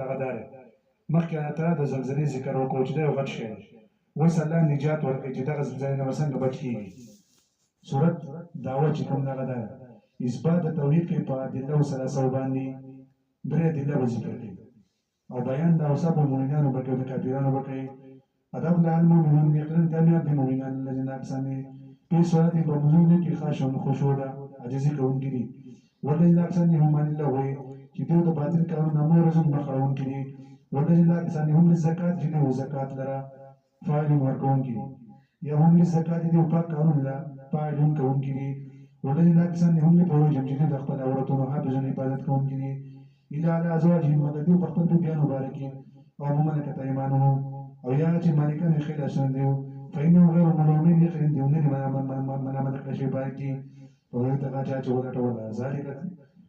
هغه دا دی مخکې الله تعالی د زلزلې ذکر وکړو چې دا یو غټ شی دی اوس الله نجات ورکوي چې دغه زلزلې نه به څنګه بچ کېږي صورت دعوه چې کوم دغه ده اثبات د توحید کې په ادله او ثلاثه باندې درې ادله به ذکر کوي او بیان د اوصاف المؤمنانو به کوي د کافرانو به کوي ادب للمؤمنین یقینا کامیاب دي مؤمنان الذين احسنوا في صلاه بمزون کې خاشعون خشوع عاجزي کوونکي دي والذين احسنوا هم الله وي چې دوی د باطل کارونه مو رزق مخړونکي دي والذين احسنوا هم للزکات چې نو زکات لره فاعل ورکوونکي دي یا هم للزکات دي او پاک کارونه لا فاعلون کوونکي دي والذين احسنوا هم لفروجهم چې د خپل عورتونو حافظون عبادت کوونکي دي الا على ازواجهم مددو په خپل بیان مبارکي او مملکت ایمانهم او یا چې مالکان خیل اسن دیو فإنه غیر ملومین یقین دیونه منا مدکل شي باقي په وخت هغه چې ولټولا ذالک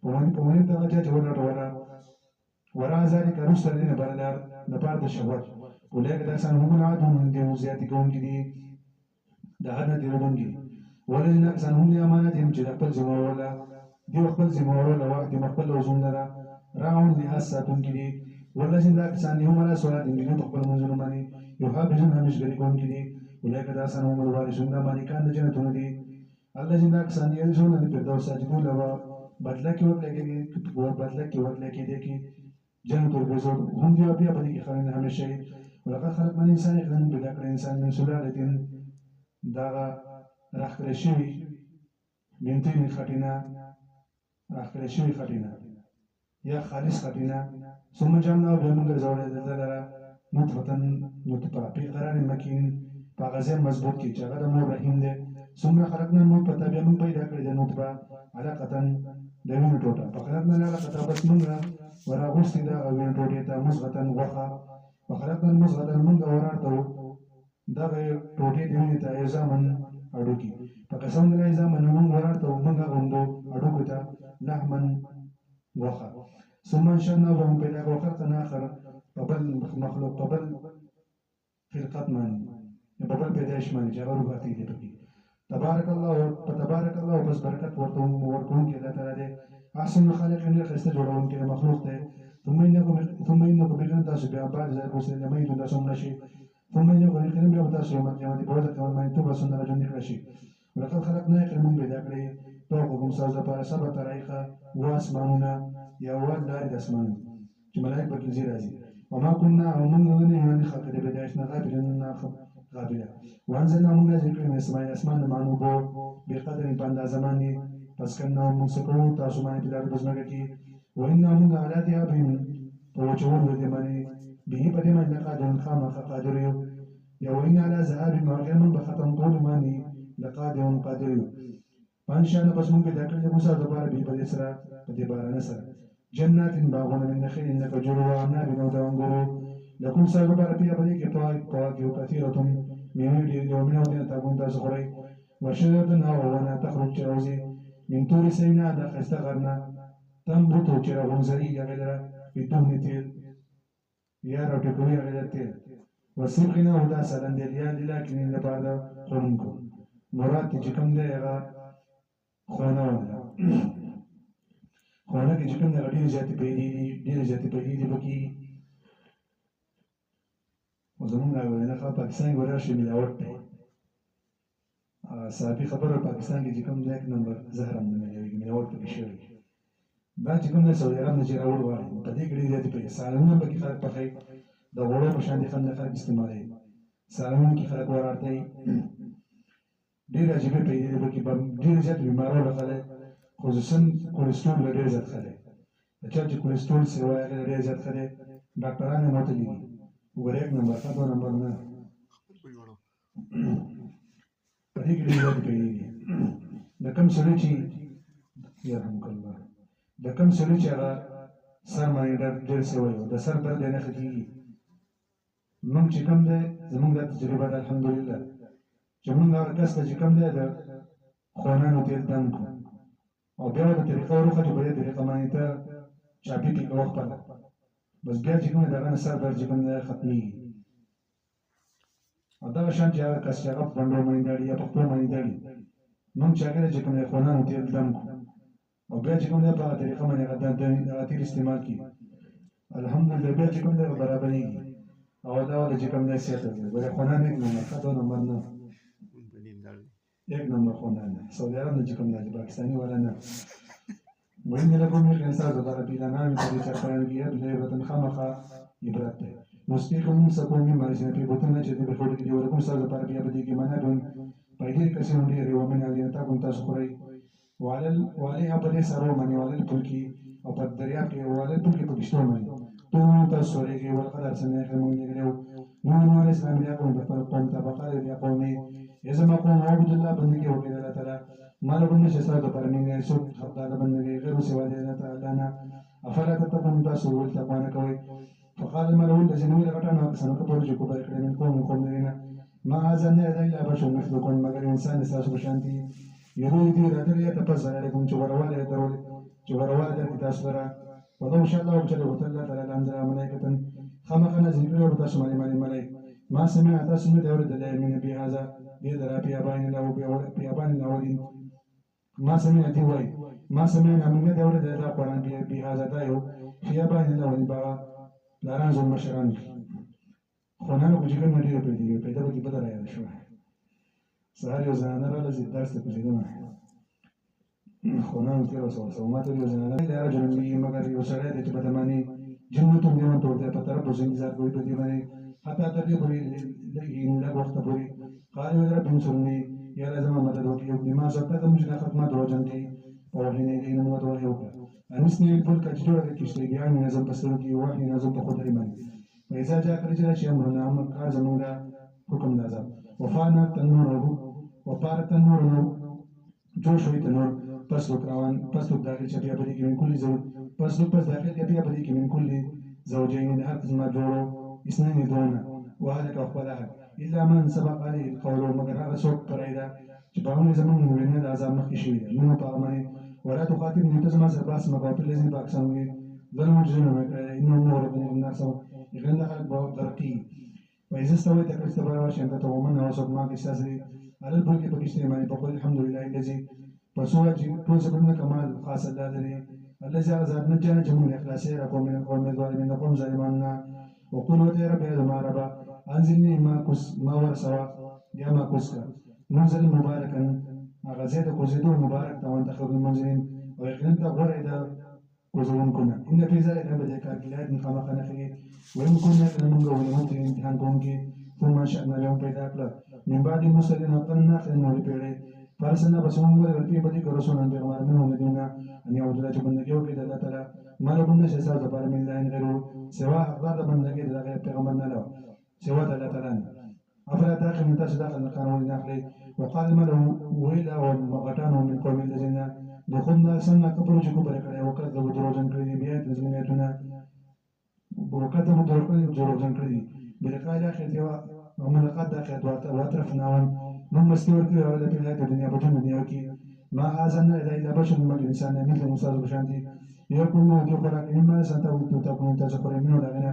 په وخت هغه چې ولټولا ورا ذالک رسل نه بلار د بار د شهوت ولکه د انسان هم عادون دیو زیات کوونکی دي د هغه دیونکی ولذین انسان هم امانت هم چې خپل ذمہولا دی خپل ذمہولا وخت خپل وزن لرا راون لحاظ ساتونکی دي والذین انسان هم لا صلات دین خپل منځونه باندې یحافظون همیش غری کوونکی دي ولکه د انسان هم الوارثون د مالکان د جنتونو دي الذين احسنوا يرجون الفردوس ساجدون له بدله کې دي کې جنت الرزق هم دي بیا په دې کې خلک همیشه ولقد خلقنا الانسان يقدم بلا كل انسان من سلاله دا راخره شي بنتين خټینا راخره شي خټینا یا خالص خټینا ثم جعلنا بهم غزوله دلرا نطفه په قرار مکین په غزه مضبوط کې چې هغه مور رحیم ده ثم خلقنا النطفه بیا موږ پیدا کړی د نطفه علاقه د وینې ټوټه فخلقنا العلاقه بس موږ وراغوستي دا وینې ټوټه ته مزغه غوخه فخلقنا المزغه موږ ورارته دا ټوټه د وینې ته ایزامن اډوکی فقسم د ایزامن موږ ورارته موږ غوندو اډوکو ته لحمن غوخه ثم انشأنا وهم پیدا وخلقنا اخر قبل مخلوق قبل خلقت من قبل پیدائش من جغر غاتی دي پکې تبارك الله بس برکت ورته ورکون کې الله تعالی دې احسن خالق نه خسته جوړون کې مخلوق ته ثم انكم بغن تاسو بیا بعد ځای اوسه نه مې تاسو نشي ثم انكم بغن بیا تاسو یوم قیامت په ورځ کې ورمای ته بس نه راځي نشي ولکه خلقنا يقرمون پیدا کړی توقم ساز لپاره سبا طریقه واسمانونه یا ول دار د اسمان چې ملائک به کې راځي وما كنا ومن نه خلق دې بدايش نه غابله وانزلنا من ذكر من السماء اسمان مانو بو بقدر بندا زماني پس کنا موسیقو تاسو باندې بلار بزمګه کی وإنا من على ذهابهم توجهون دې باندې به په دې باندې قادر خامخ قادر یو وإنا على ذهاب مرغم بختم طول باندې لقادر قادر پنځه پس موږ د کړي موسی د بار به په سره په دې بار نه سره جنات باغون من نخيل انك جروا عناب ودانغرو لكم سبب ربي ابدي كطاق كثيرة من يومنا ودين تكون تزخري وشجرة وانا تخرج روزي من طور سيناء دا استغرنا تنبت شرغون زرية غير بدون تيل يا رب تكوي غير تيل وسبقنا هدا سلام دليا لكن إن بعد قرنكم مراد تجكم دا خونا خونا کې چې کوم د غډیر ذاتي پیدې دي ډېر ذاتي پیدې دي پکې او زمونږ نه پاکستان ورشي ملاوت دی صحابي خبره پاکستان کې چې کوم یک نمبر زهر هم نه ملوي ملاوت پکې شوی دا چې کوم د سعودي عرب نه چې راوړ وایي په دې کې ډېر ذاتي پیدې سالمونه پکې خلک پخې د وړو په شان دي خلک استعمالوي سالمون کې خلک ورارته ډېر عجیب پیدې دي پکې ډېر ذات بیمارو لخوا خصوصا کولیسټرول ډېر زیات خلک د چا چې کولیسټرول سیوا ډېر زیات خلک ډاکټرانو ماته دي وګورئ نمبر 7 نمبر نه پدې کې ډېر زیات پیږي د کوم سره چې يرحمك الله د کوم سره چې هغه سر باندې ډېر سوی د سر درد نه خدي موږ چې کوم ده زموږ د تجربه الحمدلله چې موږ هغه کس چې کوم ده د خونانو تیر دم کو او بیا د طریقو روخه چې په دې طریقه باندې ته چاپی کې وخت پاله بس بیا چې کوم دغه سر درد چې کوم ختمي او دا شان چې هغه کس چې هغه باندې باندې یا په خپل باندې دی موږ چې هغه چې کوم خونانو تیر دم کو او بیا چې کوم په طریقه باندې هغه د تیر استعمال کی الحمدلله بیا چې کوم دی برابرېږي او دا ولې چې کوم دی سیاته دی ګوره خونان یک نمبر ښه 2 نمبر نه یک نمبر خونان سعودي عرب نه چې کوم دی پاکستاني والا نه وإن لكم من الإنسان ذكر في الأنعام طريقة خيرية بغيرة خامخة إبرة نسقيكم سقوم مما يسمى في بطون جدي بخلق دي ولكم سال باربيا بدي كمان دون بايدير كسرون دي ومن الذين تكون تسخري وعليها بدي سارو من وعلى البلكي أو بالدريا كي وعلى البلكي بكشتو من تو تسخري كي والقدر سنة خمون يجريو نور الإسلام يقوم بفرقهم تبقى يقومي إذا ما قوم عبد الله بندقي وكذا تعالى ما لكم نشسات برمين يسوع حتى بندقي غير سوى الله تعالى أفلا تتقون تسوى والتقوان كوي فقال الملأ الذين ولغتنا أقسموا كبرجوا كبر من قوم لنا ما هذا إلا بشر مثلكم مگر إنسان استاذ بشانتي يريد أن يتفضل عليكم جبروال يدرول جبروال تاسبرا ولو شاء الله جل وعلا تعالى أنزل ملائكة خمقنا ذكر وتسمع لمن الملائكة ما سمع تسمع دورة الله من بهذا يدرى بأبائنا الله بأبائنا الأولين ما سمع دواي ما سمعنا من دورة الله قرآن بهذا دايو في أبائنا الأولين بقى لاران زول مشران خونانو کوچیکن مډیر پیدا به بدل راځي شو سهار یو ځان را لزی درس ته کوچیکن خونانو تیر وسو ماته یو ځان نه راځي مې مګر یو سره دې په دمانه جنته مې ته ورته په طرف وزن ځار کوي په دې باندې حتی تر دې پورې لګي له وخت پورې قال رب انصرني يا لازم مدد وکي بما زکات مجنا ختمه دروژن دي او هنه دې نو مدد وکي انسني الفلك جوړه کې چې بیان نظم پسرو کې وحي نظم په خدای باندې وإذا جاء رجل شيء أمرنا أمر كار زمونا حكم نازل وفانا تنوره وفار تنور جوش ہوئی تنور پسلوک روان پسلوک داخل شبیہ بدی کی من کل زوج پسلوک پس داخل شبیہ بدی کی من کل زوجين هر قسم جوړو اثنين دونا وهلك أخبرها إلا من سبق عليه القول مگر هذا سوق پرایدا چې باندې زمون وینه د عذاب مخکې شوی نو په امانه ولا تخاطبني تزما سباس مقابل الذين باکسانوي ظلم جنو انه نور بن الناس يغن دخلت باب ترقي وإذا استويت كاستبار وشأنت تومن وصد ما كساسري على البلك بكشتري ماني فقل الحمد لله الذي فسوى كل سببنا كمال خاص الله الذي أعزاد نجانا جمهور إخلاصي رقم من القوم الظالمين نقوم ظالماننا وقلوا يا رب هذا ما ربا أنزلني ما ورسوا يا ما كسكا منزل مباركا أغزيت كوزيدو مبارك وأنت خير المنزلين ويقننت غور إذا كوزون كنا إن في ذلك بدأ كالكلاد من خلق نخيه وإن كنا كنمنغ ولمنتر امتحان كونكي ثم شأنا لهم بيداك من بعد مسلين أقلنا خلنا ولبيري فارسنا بسمون ولغلبي بديك رسولا بغمار منه لدينا أن يعود الله جبنك وكيد الله تعالى ما لكم نشأ دبار من الله غيره سواء أخبار بندك إذا غير بغمرنا له سواء الله تعالى أفلا داخل من تاس داخل القانون النقلي وقال ما له ويلا ومغتانه من قوم الذين دخلنا سنة كبر جكو بركة وكذبوا دروجا كريدي بيات نزمياتنا وكذبوا دروجا كريدي بلقاء الآخرة وملقاء الآخرة وأطرفنا من مستور كي ولا بلاد الدنيا بجن الدنيا كي ما آزمنا إلا بشر من الإنسان مثل مستاذ بشانتي يقول له دي قرآن إما سنتقول تكون تزكر منه لغنا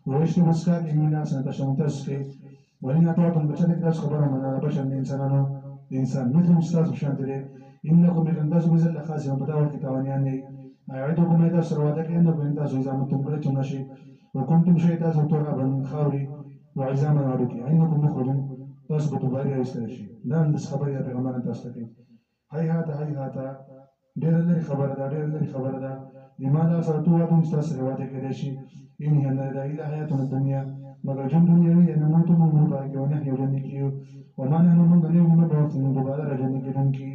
ويشتي مسكاك إمنا سنتشمت تسكي ولن أتوقع بشانك داس خبر من بشر من إنسان مثل مستاذ بشانتي إنكم يغندز بزل خاص وبداوا كتابانياني أعدكم إذا سرواتك إنكم إنتاز إذا متم كلتم نشي وكنتم شيئا ترابا خاوري وعزاما عروتي إنكم مخرجون تثبت باري استرشي لا ندس خبر يا پیغمبر تستقيم هيهات ډېر لري خبره ده لماذا سرتوا مستاس رواتك دشي إن هي لا إله حياتنا الدنيا مگر جن دنيوي نموت من باقي ونحيا جنكي وما نحن من غنيم من بعث من دوباره جنكي دنكي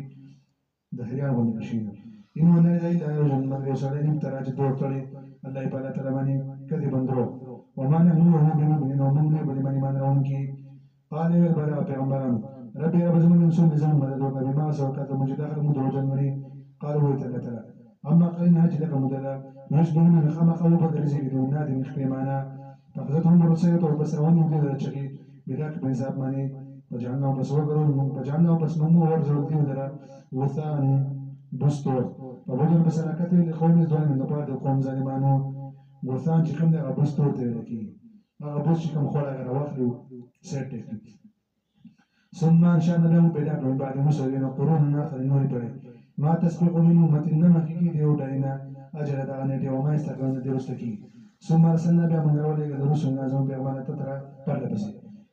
دهريان ونشين إن لا إله إلا الله مگر سلام تراج دور تلي الله تعالى تلماني كذبا درو وما نحن له بمؤمنين ومن بلمن من رونكي قال يا البراء پیغمبران ربي رب زمن من سوء زمن مدد وكذا بما سوكت مجداخل مدروجا مري قالوا ويتلتلا أما قلنا هجلك مدلا نشبهون نخام خوف درزي بدون نادي مخبيمانا فأخذتهم الرسية وبسرون يمدد الشقي بذاك بن سابماني فجعلناه بس وقرون فجعلناه بس ممو ورزو الدين دلا وثان بستور فبجل بسركته لقوم الظالم من بعد القوم ظالمانو وثان جكم ده بستور تلكي أغبوش جكم خلا غرواخلو سيرتك ثم أنشأنا لهم بلاد من بعد مسلمين قرونا آخرين وربري ما تسبق من أمة إنما كي ديو داينا أجل دعنا ديو ما يستقبلنا ديرستكي ثم أرسلنا بها من أولئك الرسل نازم بأغمان تترى برد بس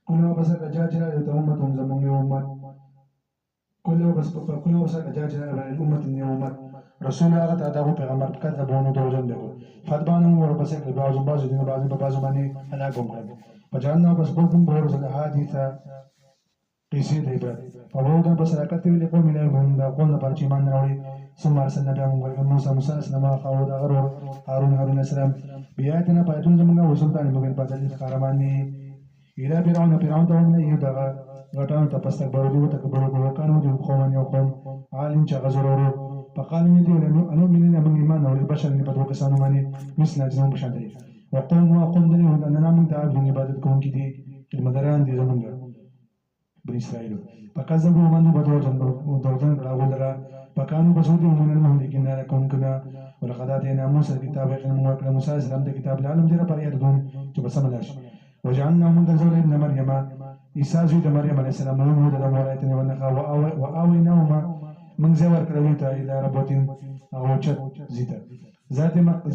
كل ما بس جاجنا يتأمة زمن يومات كل ما بس جاجنا الأمة يومات رسول أغت أداه بأغمار كذبون دوجن له فاتبانهم وربسك لبعض دين بعض ماني هلاكم كان فجعلنا بس بكم بورز الأحاديث قيسي ديبرات فبعودا بس لكتب لقوم لا يؤمنون قولنا برجمان نوري ثم أرسلنا بهم موسى السلام خاود أغرور هارون السلام بآياتنا فأتون زمنا وسلطان مبين باتل خارماني إلى فرعون تهم يدغى غطان تستكبروا وتكبروا وكانوا قوما يقوم عالم شغزروا فقالوا يدي أنؤمن من إيمان وللبشر لبدو كسانوا ماني مثل أجزهم بشانتي وقوم دني أننا من تعبدون عبادتكم كدي المدران دي زمنا بني إسرائيل فكذبوا من بدو دوزن راولرا فكانوا بسودي من المهلكين لكم كنا ولقد آتينا موسى الكتاب يقين موكل موسى السلام كتاب العالم جرى بريادون تبسم الله وجعلنا من ذرية ابن مريم عيسى زوج مريم عليه السلام وهو ذا مولايتنا ونخا وآويناهما من زور كرويتا إلى ربوت أوجت زيتا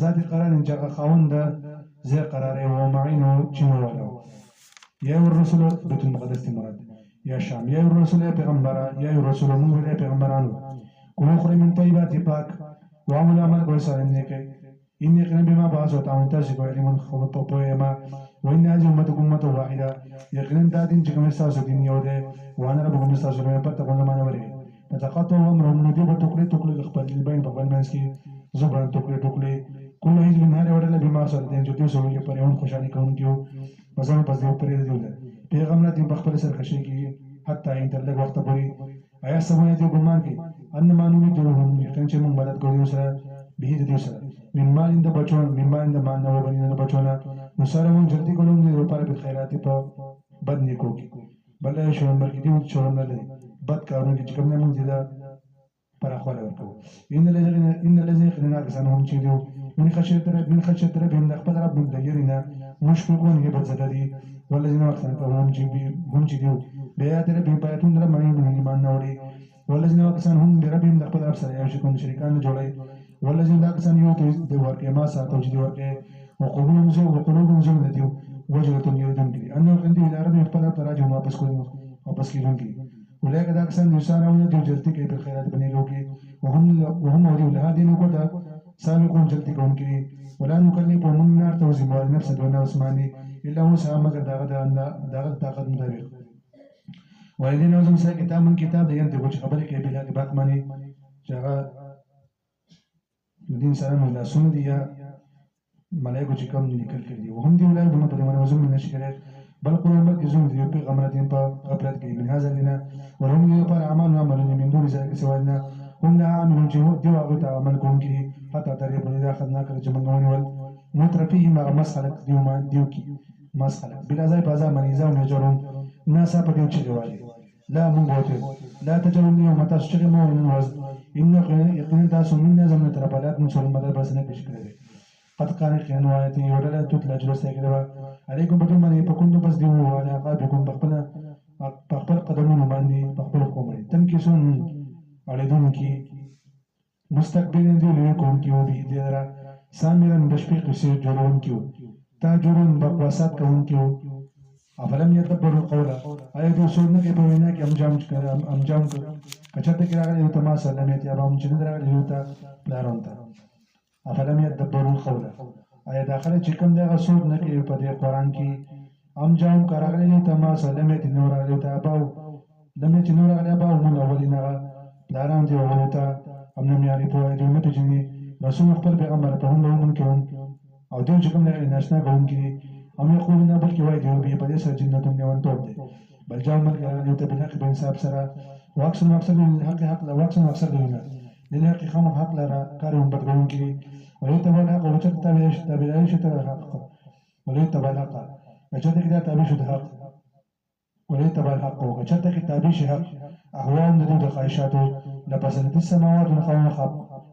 ذات قرار جاء خاون دا زي قراره ومعينه جنواله يا الرسول بيت المقدس مراد يا شام يا الرسول يا پیغمبرا يا الرسول من يا پیغمبرانو كل خير من طيبات باك وعمل عمل كويس عليك إني كان بما بعث وتعاون تاسك وعلم خبط بويما وإن هذه أمتكم أمة واحدة يقين دادين جكم استاسو دين يوده وأنا ربكم استاسو لما بتقول ما نوري فتقطعوا أمرهم نديب تقلي اخبار البين بقبل منسكي زبرا تقلي كل حزب من هذا ولا بما صارتين جو تيوسو من يبريون خوشاني كون تيو بزمان بس ديو بريد ديولا پیغمبر دین بخبل سر خشی کی حتی انتر لگ وقت پوری آیا سمونه دیو گمان کی ان مانوی دیوهم یقین چه من مدد کو دیو سر بهید دیو سر من مال اند بچون من مال اند مان نو بنی اند بچونا نصارا من جلدی کولم دیو پر بالخیرات په بد نیکو کی بل شو نمبر کی دیو چورم نه لري بد کارونه کی کوم نه من دیدا پر اخواله ورکو ان الذين خلنا كسانهم چیدو من خشیت رب من خپل رب من دګرینا مشفقون هبت زددي والذين وقتنا هم جديو بآيات ربهم بآياتون ربهم من إيمان نوري والذين وقتنا هم بربهم دخل أبصر يشركون شركان جولي والذين وقتنا يوتوا دوارك ما ساتوا جديوارك وقلوبهم زوج نديو وجهة يردون كي أنه عندي إلى ربهم فلا تراجعوا واپس كيلون كي أولئك وقتنا يسارعون يديو جلتي كي بالخيرات بنيلو كي وهم وديو لهذين وقتا سابقون جلتي كون كي ولا نكلفهم من النار توزيم والنفس دون عثماني إلا هو سامك داغد طاقت مطابق والذين وزم سا كتاب من كتاب دين تقول خبرك بلا كباك ماني جاغا مدين سلام الله سنة دي ملائكة جكم نكل كردي وهم دي ولا بما بدون وزم من الشكرات بل قرآن بل يزوم دي يبقى غمرتين با غبرت كي من هذا لنا ولهم يبقى أعمال وعملون من دون ذلك سوالنا هم لا عاملون دي وعبت عملكم كي حتى تريبون إذا أخذناك رجمنا والمترفيه مع مسخلة ديوكي مسخلة بلا زي بازا منيزا ونجرون ناسا بديو تشيغوالي لا من بوتي لا تجرون يوم تشتغي مو من وزن إن يقين تاسو منا زمن تربالات من سلم مدر بسنك بشكل قد كان خيان وآياتي ولا تتلى جلسة كذا عليكم بدون من يبقون بس ديو على عقابكم بقبل قدمون ماني بقبل قومي تنكسون على دونكي مستقبلين ديو ليكم كيو بيديرا سامرا بشبيق يصير جرون كيو تاجرون بقواسات كون كيو أفلم يتدبروا القول أيدو سورنا كي بوينا كي أمجام كشرط كراغ ليوتا ما سلميت يا بام جندراغ ليوتا بلارونتا أفلم يتدبروا القول أي داخل چکم داغ سورنا كي بدي قرآن كي أمجام كراغ ليوتا ما سلميت نوراغ ليوتا أباو لميت نوراغ لأباو من أولينا بلاران دي أوليتا أمنم يعرفوا أيدو متجني رسول أخبر بغمر فهم لهم منكرون أو دون شكم لغير ناشنا قوم كي أم يقولون بل كواي ديو بي بديس الجنة نيوان توبدي بل جاو ملك يوتا بالحق بين ساب سرا واكسن للحق حق لا واكسن واكسر للحق خمر حق لرا كارهم بدقون كي وليتبع الحق وجد تابعيش الحق وليتبع الحق وجد كده تابعيش الحق وليتبع الحق وجد تابعيش الحق أهوام ندود خايشاتو لبسنت السماوات ونخوان خاب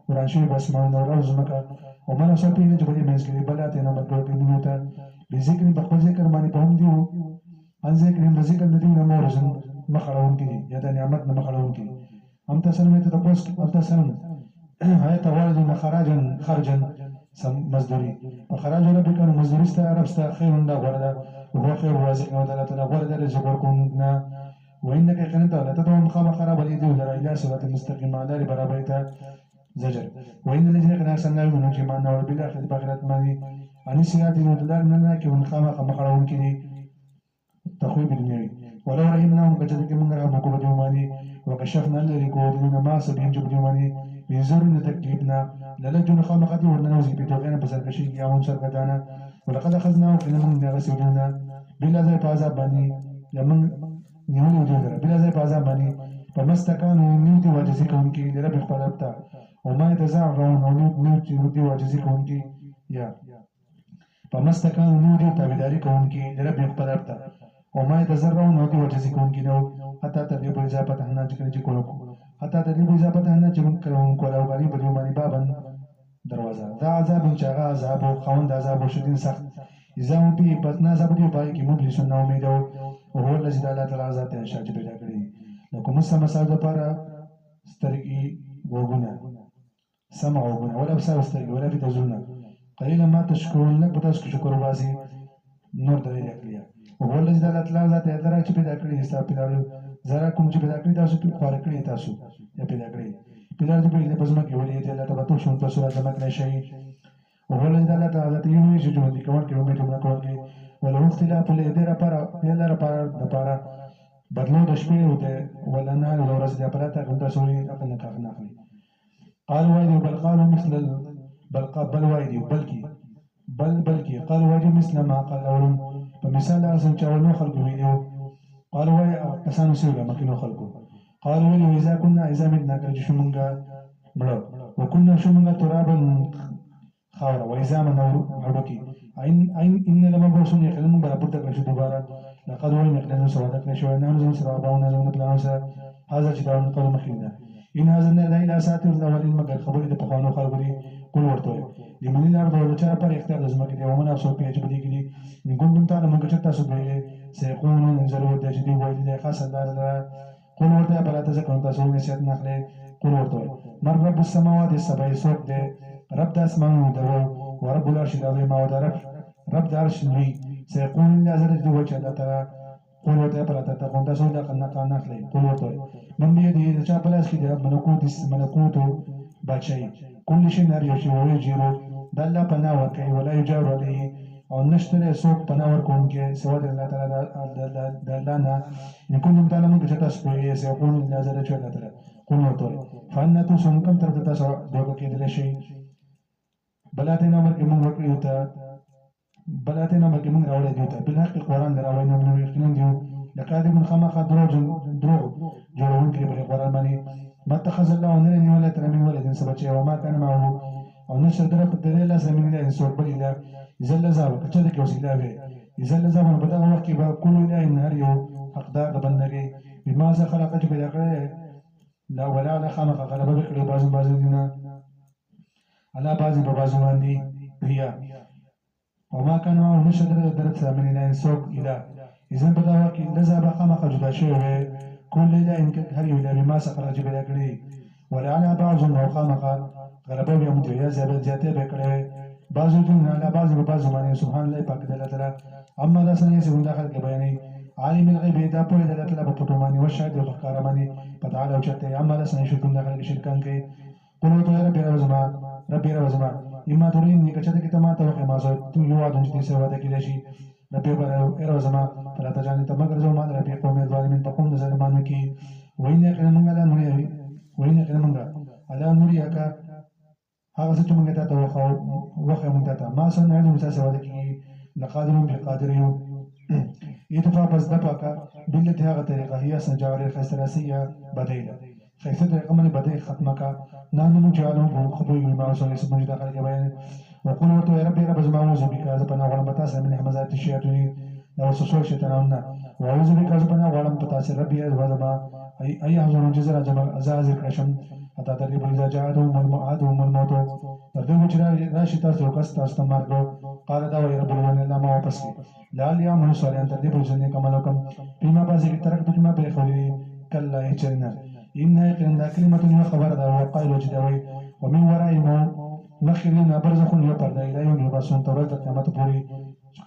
ورانشي بسمان ورز مكا ومن أصابين جبري منزل بلاتنا مدعو بنيوتا بذكر بقول ذكر ماني بهم ديو عن ذكر بذكر نديو نمورزن مخلون كي يدا نعمت مخلون كي أم تسلم يتدبس أم تسلم هاي توالد خرجا مزدوري فخراج ربك مزدوري ستا رب ستا خير دا غردا وهو خير الرازقين وتعالى تلا غردا رزق وركونا وإنك كنت لا تدعو خام خراب اليدي ولا إلى صراط المستقيم على برابيتا زجر وإن الذين كانوا أحسن من جمعنا وبالآخرة بغيرت ماني عن السيئات ودلال مننا كون خام خراب كني تخويب الدنيوي ولو رحمناهم كذلك من رحمكم بديوماني وكشفنا الذي قودنا ما سبين جبديوماني من زورنا تكليبنا للجون خامقة ورنوزي بتوغينا بسركشي يامون سركتانا ولقد أخذناه في نمون نغسلنا بلا ذي بازاباني يمن نمون وجودنا بلا ذي بازاباني فما استكانوا نيوتي واجزيكم كي لرب اختلابتا وما يتزعرون نيوتي واجزيكم كي يا فما استكانوا نيوتي تابداريكم كي لرب اختلابتا وما يتزرعون نيوتي واجزيكم كي نو حتى تدريبوا إذا فتحنا جكرجي كولوكو حتى تدريبوا إذا فتحنا جكرجي كولوكو غريب اليوماني بابا دروازه ذا عذاب شاغا عذاب خوند عذاب شديد سخت إذا هم به بطنا عذاب دي باي كي مبلسون ناوميدو وهو الذي تعالى عذاب ته شاج پیدا کړی لکه مسا لپاره سترګي وګونه سمع وګونه ولا بسار سترګي ولا في تزونه قليلا ما تشكرون لك بتاسو شکر وباسي نور دلیل کړی وهو الذي تعالى عذاب ته درک پیدا کړی حساب پیدا زرا کوم چې پیدا کړی تاسو په خور کړی تاسو یا پیدا کړی pilar de pile pasma ke wali te Allah tabatu shun tasura jamak na shay wa huwa alladhi la ta'ala yumi sujud di kawar ke umme tumna kawar ke wala ikhtilaf al idara para yalla para da para badlo da shpe hote wala na lo ras da para ta kunda suri akna ka khna khli قال وايد بل قالوا مثل بل وايد بلكي قال وايد مثل ما قال اولهم فمثال اصلا جاولوا خلقوا فيديو قال وايد اسانو سيولا ما كانوا خلقوا قالوا إذا كنا إذا متنا كرجشمونغا ملو وكنا شمونغا ترابا خاورا وإذا ما نوركي إن لما بوسون يخلون بلا بد كرجو دوبارا لقد وين يخلون سوادك نشوي نانزون سرابا ونانزون بلانسا هذا جدار قول مخينا إن هذا لا إلى ساتر الأولين مقر خبر إذا بخانو خالقري كل ورتوي لمن الأرض ولا بار اختيار لازمك دي ومن أفسو بيج بدي كذي إن كنتم تعلمون كشتا سبيل سيكونون إنزلوا دجدي ويلي خاص الله قل ورده بلا تذكرون تسوي نسيت نخلي قل ورده من رب السماوات السبع سوق ده رب ده اسمانه ده ورب العرش العظيم ودرب رب ده عرش الوي سيقول إن أزلت دو وجه الله تعالى قل ورده بلا تذكرون تسوي نخلي قل ورده من بيده إذا بلا اسكي ده ملكوت باتشي كل شيء نار يشي ويجيرو دل پنا وكي ولا يجار عليه او نشتري سوق پناور کون کې سوا د الله تعالی د الله نه ان کوم تعلمون چې تاسو په سيكون نظر چې الله تعالی کوم ورته فانتو سنکم تر تاسو دوه کې دل شي بلاتین امر کې موږ وکړو ته بلاتین امر کې موږ راوړې دي ته بل حق قرآن دراوي نو موږ یقین دیو لکه من خامخ دروغ جوړون کې په قرآن باندې ما اتخذ الله ولدا ولا ترمي ولد سبچه وما كان معه او نشر درپ دلیل زمين له انسور بل اله اذا لزاب کچته کې وسیله وي اذا لزاب په دغه وخت کې به کول اله ان هر یو حقدار د بندګي بما خلق چې پیدا کړی لا ولا لا خلق غلبه کړی بعض دینه على بعض باندې هي وما كان معه نشر درپ زمين له انسور اله اذا په دغه وخت کې لزاب خلق جدا شوی كل اله ان هر یو اله بما خلق چې پیدا کړی ولا على بعض او خلق غلبه بیا متویا زیاته به کړی بعضو دین علی بعض باندې سبحان الله پاک د الله تعالی اما دا څنګه چې داخل کې بیانې عالم الغیب دا په د الله تعالی په پټو باندې او شاهد او ښکار باندې پتا او چته اما دا څنګه چې داخل کې شرکان کې قولو ته رب رزما اما تورین نه کچته کې تما ته ما زه تو یو اډون چې څه ودا کې شي رب رزما فلا تجاني تمګر زما رب قوم ظالمین په کوم ظالمانو کې وینه کړمنګ لا نوري وینه کړمنګ الا نوري کا هذا څه چې موږ ته وخه موږ ته ما سن علم مساسه ودا کې لقادرون بقادرين يتفا بس دپاکا بلت هغه طریقه هي سنجار الخسراسيه بديله خیسه طریقه من بدی ختمه کا نحن نجعلهم خبوي ما وصل اسم داخل کې بیان وقل ورته ربي رب زما وزو بك از پنا غلم پتا سره من همزات الشياطين لو سوسو شیطانون وعوذ بك از پنا غلم پتا سره ربي از زما اي حضور جزر جمع ازاز کرشم حتى تدريب اذا جاءتهم الموت تردو بچرا راشي تاسو کس تاسو مرګو قال دا وي رب العالمين الله ما واپس لا يعمل صالحا تدريب جن کملکم بما بازي کی طرف تجما به خوري کلا يچنا ان كلمه خبر دا وقائل وجدوي ومن ورائهم مخکې نه برزخ یو پرده اله یو یبعثون ته ورځ د قیامت پورې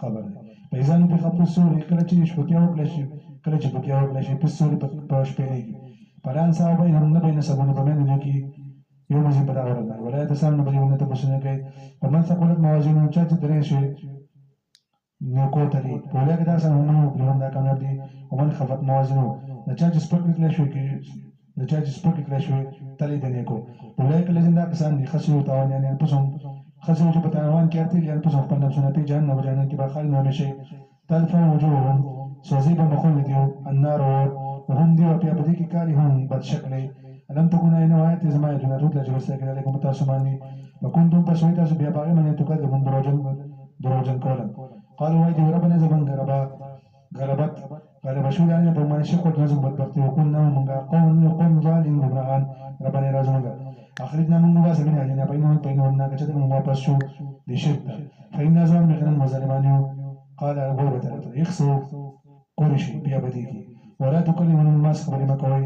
خبر دی فإذا نفخ في الصور کله چې شپکیا وکړل شي کله چې شپکیا وکړل شي په صور په شپېلې کې فلا انساب بینهم نه بین سبونه په منځ کې یو مزي په دا ورځ ولا يتسامون بلونه تبصنه کوي ومن ثقلت موازینه چا چې درې شي نیکو تلي پوله کې دا څنګه موږ بلون دا کامیاب دي ومن خفت موازینه د چا چې سپک کړل شي کې د چا چې سپک کړل شي تلي د نیکو پوله کې لږه کسان دي خسرو تاوان نه پسوم خسرو چې په تاوان کې ارتي لري پسوم په نفسونه په جهنم وجنه کې باخال نه نشي تلفا وجوههم سوزي به مخول دي النار وهم دي په بدی کې کاری هم بد شکلې لم تكن اين وایت زما جنرات لا جوړ سره علیکم تاسو باندې وکنتم پسوي تاسو بیا باغ باندې تو کده من دروژن کولا قالوا وای دی ربنا زبن غربت غلب شو لانه په معنی شکو نظم بدبختی وكنا من قوم ظالم گمراهان ربنا رازمنګ اخرجنا من مباس من اجنا بينهم كچته من واپس شو دي شرک فإن ظالم من ظالمانيو قال ابو بكر يخسو قرشي بیا بدیږي ولا تكلمون الناس خبر ما کوي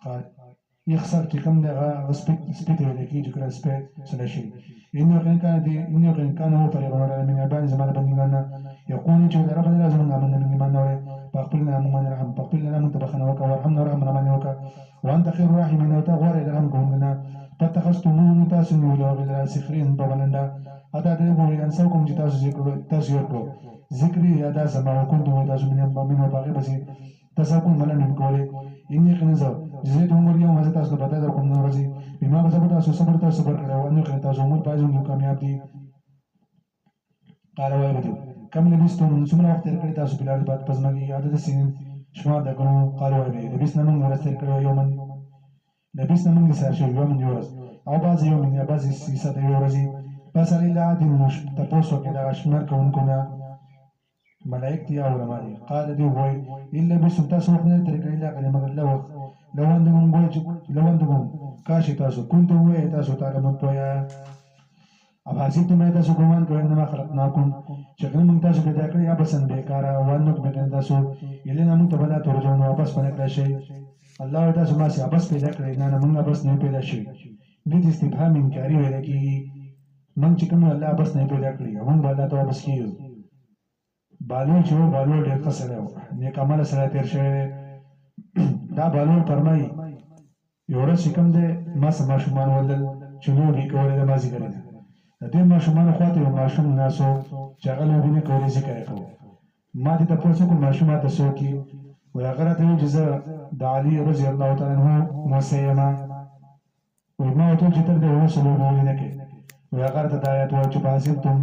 قال يخسر چې کوم دغه سپیټ ویل کی چې کله سپیټ سره شي انه كان هو فريق من عباد زمان بندگان يقول چې ربنا لازم نامن من ایمان نور فاغفرنا من رحم فاغفرنا من تبخنا وك وارحمنا ورحمنا من وك وانت خير الراحمين وتغفر لهم كنا فتخستمون تاسن ولا غير سخرين بولندا اتا دغه انسوکم چې تاسو یو ذکری ادا سما وكنتم تاسو من باغي بس تاسو ملن کوله اني خنزو جزيتهم اليوم هذا تاسو په تاسو کوم نورځي بما بسبب تاسو صبر کړو انه کړه تاسو مول پایزو کامیاب دي قال وایو کم لبستم څومره وخت تیر کړی تاسو بلال بعد پزماږي عادت سین شما د کوم قال وایو لبسنا من ورځ تیر کړو یومن لبسنا من سر شو یومن یورس او باز یومن یا باز سیسه د یورزي پس علی العادل مش تاسو کې دا شمار کوونکو نه ملائکه یا علماء قال دی وای الا بس تاسو نه تر کړی لا کله مگر لو عندكم کاشي تاسو كنتم وای تاسو تعالی مت پویا اب حسیتم تاسو ګمان کوئ انما خلقناکم چې موږ تاسو پیدا کړی یا بسن بیکاره وانه کوم تاسو اله نامو ته بلا ترجمه واپس پنه کړی شي الله تاسو ما سي واپس پیدا کړی نه موږ بس نه پیدا شي دې استفهام انکاری ویل کی موږ چې کوم الله بس نه پیدا کړی موږ بلا ته واپس کیو بالو چې بالو ډېر خسره و نیک عمل سره تیر شوی دا بالو فرمایي یو ورځ کوم دې ما سما شومان ولل چې نو دې کولې د مازی کړی دې ما شومان خواته یو ماشوم ناسو چې هغه له دې کولې ذکر کوي ما دې تاسو کوم ماشوم تاسو کې و هغه راته جزاء د علي رضی الله تعالی عنہ موسیما و ما ته چې تر دې ورسره ولې کې و هغه ته د آیات او چې باسیتم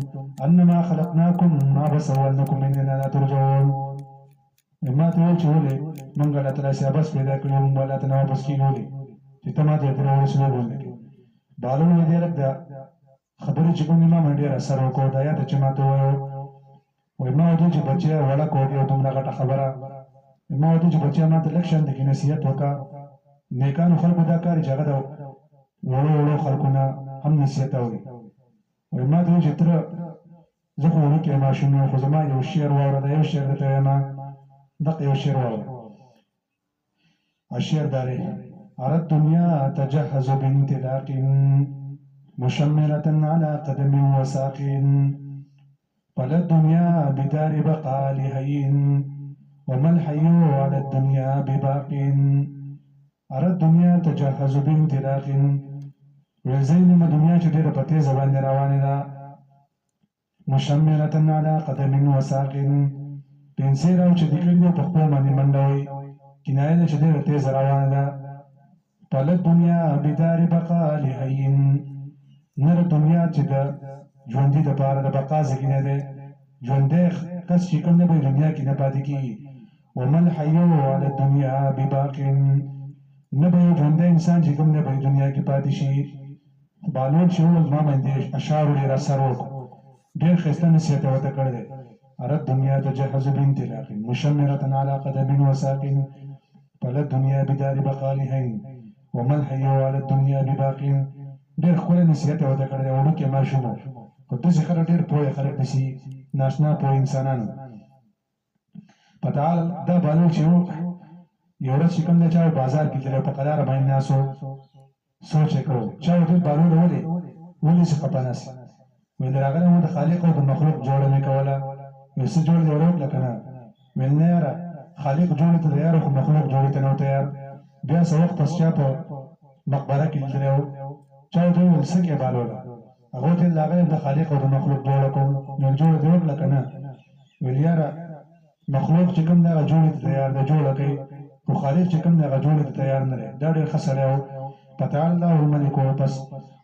انما خلقناکم ما بسولنکم اننا لا ترجعون ما ته چې ولې مونږ له تاسو بس پیدا کړو مونږ له تاسو واپس کیږو چې تما ته تر ورسره ولې کې بالو دې راځه خبرې چې کومه ما باندې اثر وکړ دا یا چې ما ته وای ما ته چې بچیا وړه کوي او تمره غټه خبره ما ته چې بچیا ما ته لکشن د کې نصیحت وکا نیکانو خلکو دا کار جګړه دا وړو خلکونه هم نصیحت اوري وای ما ته چې تر زه خو نه کې ماشوم خو زما یو شعر وره دا یو شعر ته ما دغه یو شعر وره الشعر داري ارى الدنيا تجهز بانطلاق مشمرة على قدم وساق فلا الدنيا بدار بقاء لهين وما الحي على الدنيا بباق أرى الدنيا تجهز بانطلاق وزين ما دنيا جديرة بتي زبان رواننا مشمرة على قدم وساق بنسيرا وشديكل دي بخبو ماني مندوي كناية جديرة تيز رواننا فلا الدنيا بدار بقاء لهين نر دنیا چې د ژوندۍ د پاره د بقا ځګینه ده ژوندۍ کس چې کوم نه په دنیا کې نه پاتې کیږي ومل حیو علی الدنیا بباق نه به ژوندۍ انسان چې کوم نه په دنیا کې پاتې شي بالون چې ول ما باندې اشعار لري سره ډېر ښه نصیحت وته کړل ارد دنیا تجهز بانطلاق مشمرة على قدم وساق فلا الدنيا بدار بقاء لهين ومل حیو علی الدنیا بباق ډېر ښکلی نصیحت یې ورته کړی دی وړوکی ماشوم و خو داسې خلک ډېر پوه خلک داسې ناشنا پوه انسانان په دا بالو چې و یو ورځ چې کوم دی چا بازار کې تللی په قلاره باندې ناست و سوچ یې کړو چا ورته بالو ولې ولې چې خپانس وې دراغله مو د خالق او د مخلوق جوړه نه کوله وې څه جوړ دی ورو لکه نه وې نه یاره خالق جوړ ته یاره خو مخلوق جوړ ته نه تیار بیا څه وخت پس چا په مقبره کې لیدلو چا ته ویل څه کې بالوله هغه ته لاغله د خالق او د مخلوق جوړه کوم نو جوړ دی ورو لکه نه ویل یاره مخلوق چې کوم دا جوړ ته تیار دی جوړه کوي خو خالق چې کوم دا جوړ ته تیار نه دی دا ډېر خسره پتہ الله الملك پس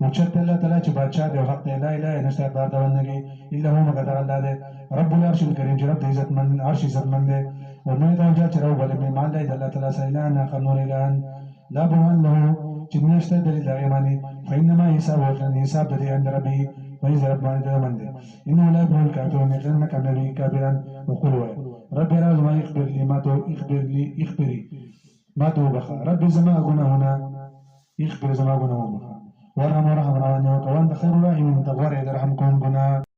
وچت الله تعالی چې بادشاہ دی حق دی لا اله الا الله بار دا ونګي الا هو مگر الله دی رب العرش الكريم چې رب عزت من عرش عزت من دی او مې دا جا چرو بل مې مان دی الله تعالی سره نه قانون اعلان لا برهان له چې نشته دلیل دا یمانی فینما حساب وکړي حساب دې عند ربي وای رب باندې من دی انه لا يبغى الكافرون انك النبي كافرا وقولوا رب راز ما يخبر لي ما تو اخبر لي اخبري ما تو بخ رب زما غناهنا يخبر زما غناهنا ورحم رواني وكوان خير الراحمين تغفر يرحمكم غنا